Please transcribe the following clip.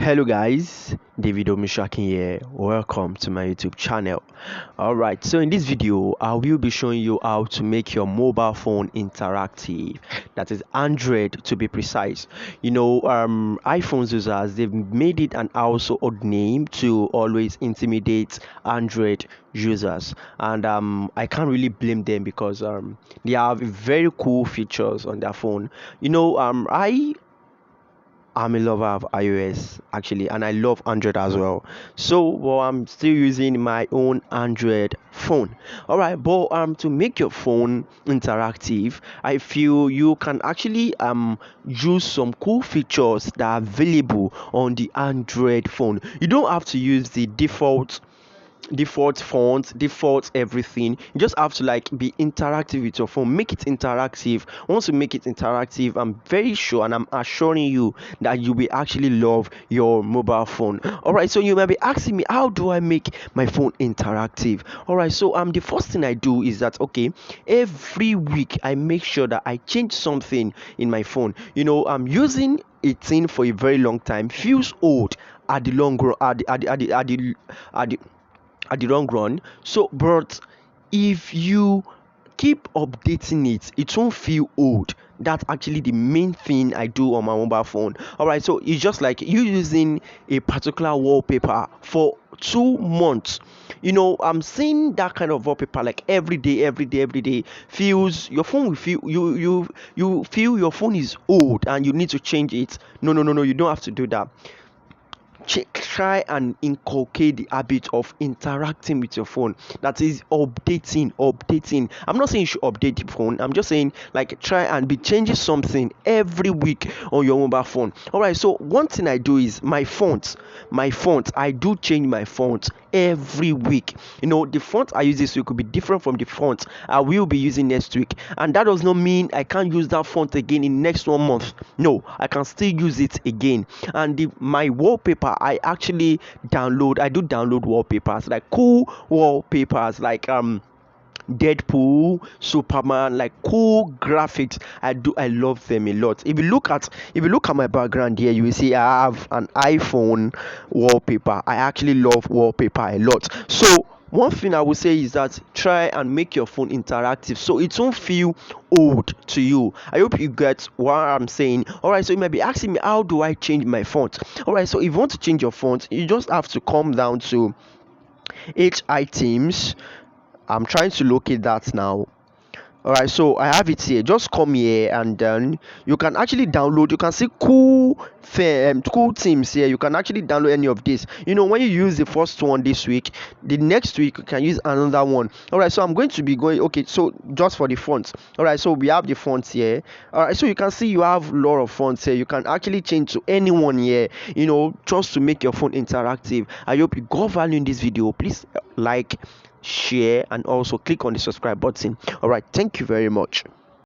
Hello guys, David Omishakin here. Welcome to my YouTube channel. Alright, so in this video I will be showing you how to make your mobile phone interactive, that is Android to be precise. iPhones users, they've made it an household name to always intimidate Android users, and I can't really blame them because they have very cool features on their phone. I'm a lover of iOS actually, and I love Android as well. So, I'm still using my own Android phone. All right, but to make your phone interactive, I feel you can actually use some cool features that are available on the Android phone. You don't have to use the default font, default everything. You just have to like be interactive with your phone, make it interactive. Once you make it interactive, I'm very sure and I'm assuring you that you will actually love your mobile phone. All right, so you might be asking me, how do I make my phone interactive? All right, so the first thing I do is that, okay, every week I make sure that I change something in my phone. I'm using a thing for a very long time, feels old at the long run, at the long run. So, but if you keep updating it, it won't feel old. That's actually the main thing I do on my mobile phone. All right, so it's just like you using a particular wallpaper for 2 months. I'm seeing that kind of wallpaper like every day. Feels your phone will feel you feel your phone is old and you need to change it. No. You don't have to do that. Try and inculcate the habit of interacting with your phone, that is updating. I'm not saying you should update the phone, I'm just saying like try and be changing something every week on your mobile phone. All right, so one thing I do is my font. I do change my font every week. The font I use this week could be different from the font I will be using next week, and that does not mean I can't use that font again in next 1 month. No, I can still use it again. And my wallpaper, I do download wallpapers, like cool wallpapers, like Deadpool, Superman, like cool graphics. I love them a lot. If you look at my background here, you will see I have an iPhone wallpaper. I actually love wallpaper a lot. So one thing I would say is that try and make your phone interactive so it won't feel old to you. I hope you get what I'm saying. All right, so you might be asking me, how do I change my font? All right, so if you want to change your font, you just have to come down to H items. I'm trying to locate that now. All right, so I have it here. Just come here and then you can actually download. You can see cool themes here. You can actually download any of this. When you use the first one this week, the next week you can use another one. All right, so I'm going to be going. Okay, so just for the fonts. All right, so we have the fonts here. All right, so you can see you have a lot of fonts here. You can actually change to anyone here. Just to make your phone interactive. I hope you got value in this video. Please like, share, and also click on the subscribe button. All right, thank you very much.